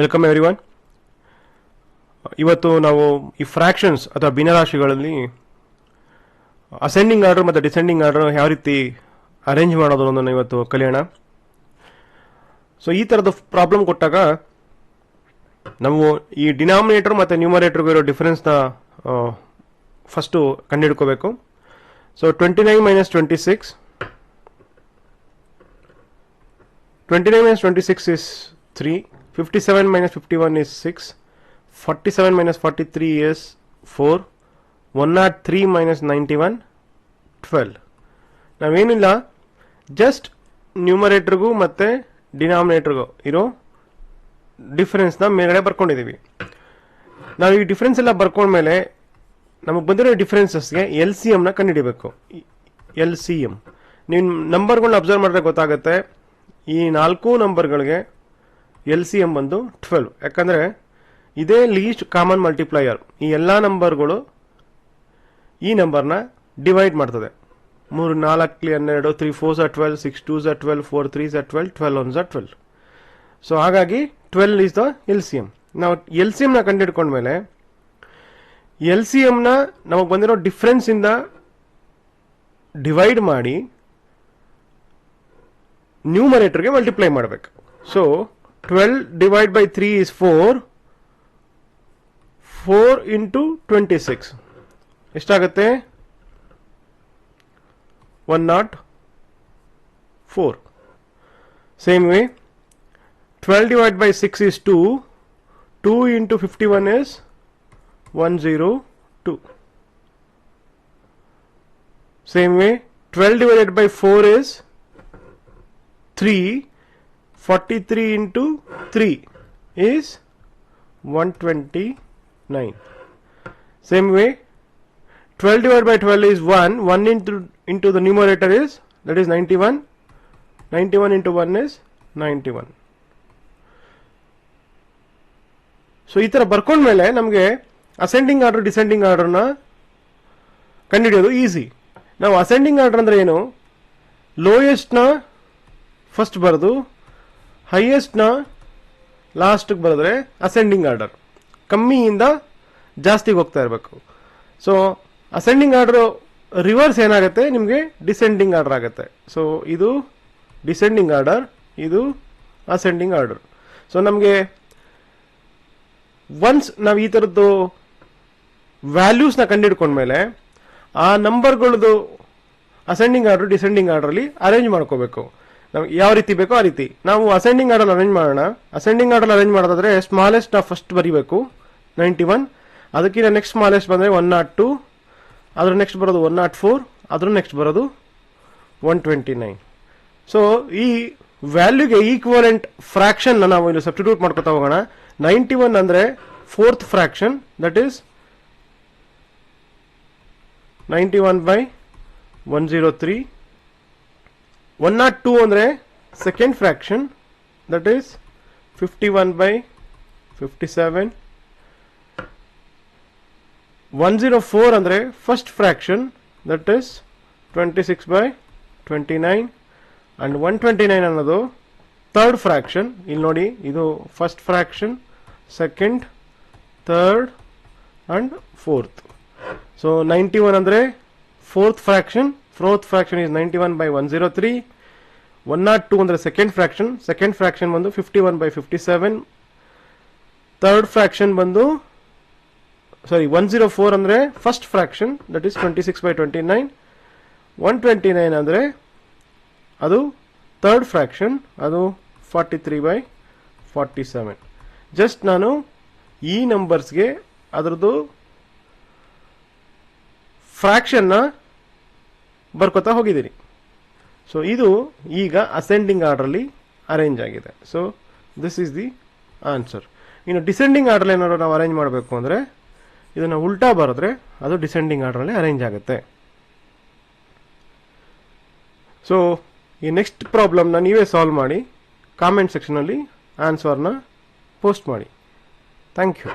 Welcome everyone. ಇವತ್ತು ನಾವು ಈ ಫ್ರಾಕ್ಷನ್ಸ್ ಅಥವಾ ಭಿನ್ನರಾಶಿಗಳಲ್ಲಿ ಅಸೆಂಡಿಂಗ್ ಆರ್ಡರ್ ಮತ್ತು ಡಿಸೆಂಡಿಂಗ್ ಆರ್ಡರ್ ಯಾವ ರೀತಿ ಅರೇಂಜ್ ಮಾಡೋದು ಅನ್ನೋದನ್ನು ಇವತ್ತು ಕಲಿಯೋಣ. ಸೊ ಈ ಥರದ ಪ್ರಾಬ್ಲಮ್ ಕೊಟ್ಟಾಗ ನಾವು ಈ ಡಿನಾಮಿನೇಟರ್ ಮತ್ತು ನ್ಯೂಮರೇಟರ್ಗೂ ಇರೋ ಡಿಫರೆನ್ಸ್ನ ಫಸ್ಟು ಕಂಡುಹಿಡ್ಕೋಬೇಕು. So 29 minus 26 is 3, 57 minus 51 is 6, 47 minus 43 is 4, 103 minus 91 12. ನಾವೇನಿಲ್ಲ, just ನ್ಯೂಮರೇಟರ್ಗೂ ಮತ್ತು ಡಿನಾಮಿನೇಟರ್ಗೂ ಇರೋ ಡಿಫರೆನ್ಸ್ನ ಮೇಲ್ಗಡೆ ಬರ್ಕೊಂಡಿದ್ದೀವಿ. ನಾವು ಈ ಡಿಫರೆನ್ಸ್ ಎಲ್ಲ ಬರ್ಕೊಂಡ್ಮೇಲೆ ನಮಗೆ ಬಂದಿರೋ ಡಿಫರೆನ್ಸಸ್ಗೆ ಎಲ್ ಸಿ ಎಮ್ನ ಕಂಡುಹಿಡಿಬೇಕು. ಎಲ್ ಸಿ ಎಮ್ ನೀವು ನಂಬರ್ಗಳನ್ನ ಅಬ್ಸರ್ವ್ ಮಾಡಿದ್ರೆ ಗೊತ್ತಾಗುತ್ತೆ. ಈ 4 ನಂಬರ್ಗಳಿಗೆ ಎಲ್ ಸಿ ಎಮ್ ಬಂದು 12. ಯಾಕಂದರೆ ಇದೇ ಲೀಸ್ಟ್ ಕಾಮನ್ ಮಲ್ಟಿಪ್ಲೈಯರ್. ಈ ಎಲ್ಲ ನಂಬರ್ಗಳು ಈ ನಂಬರ್ನ ಡಿವೈಡ್ ಮಾಡ್ತದೆ. 3 4 12, 3 4 12, 6 2 12, 4 3 12, 12 1 12. ಸೊ ಹಾಗಾಗಿ 12 is the L C M. ನಾವು ಎಲ್ ಸಿ ಎಮ್ನ ಕಂಡುಹಿಡ್ಕೊಂಡ್ಮೇಲೆ ಎಲ್ ಸಿ ಎಮ್ನ ನಮಗೆ ಬಂದಿರೋ ಡಿಫ್ರೆನ್ಸಿಂದ ಡಿವೈಡ್ ಮಾಡಿ ನ್ಯೂಮರೇಟರ್ಗೆ ಮಲ್ಟಿಪ್ಲೈ ಮಾಡಬೇಕು. So 12 divided by 3 is 4. 4 into 26 ಎಷ್ಟಾಗುತ್ತೆ? 104. Same way 12 divided by 6 is 2. 2 into 51 is 102. Same way 12 divided by 4 is 3. 43 into 3 is 129. Same way 12 divided by 12 is 1. 1 into the numerator is, that is 91. 91 into 1 is 91. So ಈ ಥರ ಬರ್ಕೊಂಡ್ಮೇಲೆ ನಮಗೆ ascending order descending ಆರ್ಡರ್ನ ಕಂಡುಹಿಡಿಯೋದು easy. ನಾವು ascending order ಅಂದರೆ ಏನು? ಲೋಯೆಸ್ಟ್ನ first ಬರೆದು ಹೈಯೆಸ್ಟ್ನ ಲಾಸ್ಟಿಗೆ ಬರೆದ್ರೆ ಅಸೆಂಡಿಂಗ್ ಆರ್ಡರ್. ಕಮ್ಮಿಯಿಂದ ಜಾಸ್ತಿಗೆ ಹೋಗ್ತಾ ಇರಬೇಕು. ಸೊ ಅಸೆಂಡಿಂಗ್ ಆರ್ಡರ್ ರಿವರ್ಸ್ ಏನಾಗುತ್ತೆ, ನಿಮಗೆ ಡಿಸೆಂಡಿಂಗ್ ಆರ್ಡರ್ ಆಗುತ್ತೆ. ಸೊ ಇದು ಡಿಸೆಂಡಿಂಗ್ ಆರ್ಡರ್, ಇದು ಅಸೆಂಡಿಂಗ್ ಆರ್ಡರ್. ಸೊ ನಮಗೆ ಒನ್ಸ್ ನಾವು ಈ ಥರದ್ದು ವ್ಯಾಲ್ಯೂಸ್ನ ಕಂಡುಹಿಡ್ಕೊಂಡ್ಮೇಲೆ ಆ ನಂಬರ್ಗಳದ್ದು ಅಸೆಂಡಿಂಗ್ ಆರ್ಡರ್ ಡಿಸೆಂಡಿಂಗ್ ಆರ್ಡರ್ಲಿ ಅರೇಂಜ್ ಮಾಡ್ಕೋಬೇಕು. ನಮ್ಗೆ ಯಾವ ರೀತಿ ಬೇಕೋ ಆ ರೀತಿ ನಾವು ಅಸೆಂಡಿಂಗ್ ಆರ್ಡರ್ ಅರೇಂಜ್ ಮಾಡೋಣ. ಅಸೆಂಡಿಂಗ್ ಆರ್ಡರ್ ಅರೇಂಜ್ ಮಾಡೋದಾದ್ರೆ ಸ್ಮಾಲೆಸ್ಟ್ ನಾವು ಫಸ್ಟ್ ಬರೀಬೇಕು 91. ಅದಕ್ಕಿಂತ ನೆಕ್ಸ್ಟ್ ಸ್ಮಾಲೆಸ್ಟ್ ಬಂದರೆ 102, ಅದ್ರ ನೆಕ್ಸ್ಟ್ ಬರೋದು 104, ಅದ್ರ ನೆಕ್ಸ್ಟ್ ಬರೋದು 129. ಸೊ ಈ ವ್ಯಾಲ್ಯೂಗೆ ಈಕ್ವಲೆಂಟ್ ಫ್ರಾಕ್ಷನ್ನ ನಾವು ಇಲ್ಲಿ ಸಬ್ಸ್ಟಿಟ್ಯೂಟ್ ಮಾಡ್ಕೊತಾ ಹೋಗೋಣ. 91 ಅಂದರೆ 4th ಫ್ರಾಕ್ಷನ್, ದಟ್ ಈಸ್ 91/103. 102 ಅಂದರೆ ಸೆಕೆಂಡ್ ಫ್ರಾಕ್ಷನ್, ದಟ್ ಈಸ್ 51/57. 104 ಅಂದರೆ first fraction, that is 26/29. And 129 ಅನ್ನೋದು ಥರ್ಡ್ ಫ್ರಾಕ್ಷನ್. ಇಲ್ಲಿ ನೋಡಿ, ಇದು first fraction, second, third and fourth. So 91 ಅಂದರೆ fourth fraction. Fourth fraction is 91/103. 102 ಅಂದರೆ ಸೆಕೆಂಡ್ ಫ್ರಾಕ್ಷನ್ ಬಂದು 51/57. ಥರ್ಡ್ ಫ್ರಾಕ್ಷನ್ ಬಂದು 104 ಅಂದರೆ ಫಸ್ಟ್ ಫ್ರಾಕ್ಷನ್, ದಟ್ ಈಸ್ 26/29. 129 ಅಂದರೆ ಅದು ಥರ್ಡ್ ಫ್ರಾಕ್ಷನ್, ಅದು 43/47. ಜಸ್ಟ್ ನಾನು ಈ ನಂಬರ್ಸ್ಗೆ ಅದರದ್ದು ಫ್ರಾಕ್ಷನ್ನ ಬರ್ಕೋತಾ ಹೋಗಿದ್ದೀನಿ. ಸೊ ಇದು ಈಗ ಅಸೆಂಡಿಂಗ್ ಆರ್ಡ್ರಲ್ಲಿ ಅರೇಂಜ್ ಆಗಿದೆ. So this is the answer. ಇನ್ನು ಡಿಸೆಂಡಿಂಗ್ ಆರ್ಡ್ರಲ್ಲಿ ಏನಾದ್ರು ನಾವು ಅರೇಂಜ್ ಮಾಡಬೇಕು ಅಂದರೆ ಇದನ್ನು ಉಲ್ಟಾ ಬರೆದ್ರೆ ಅದು ಡಿಸೆಂಡಿಂಗ್ ಆರ್ಡ್ರಲ್ಲಿ ಅರೇಂಜ್ ಆಗುತ್ತೆ. ಸೊ ಈ ನೆಕ್ಸ್ಟ್ ಪ್ರಾಬ್ಲಮ್ನ ನೀವೇ ಸಾಲ್ವ್ ಮಾಡಿ ಕಾಮೆಂಟ್ ಸೆಕ್ಷನಲ್ಲಿ ಆನ್ಸರ್ನ ಪೋಸ್ಟ್ ಮಾಡಿ. Thank you.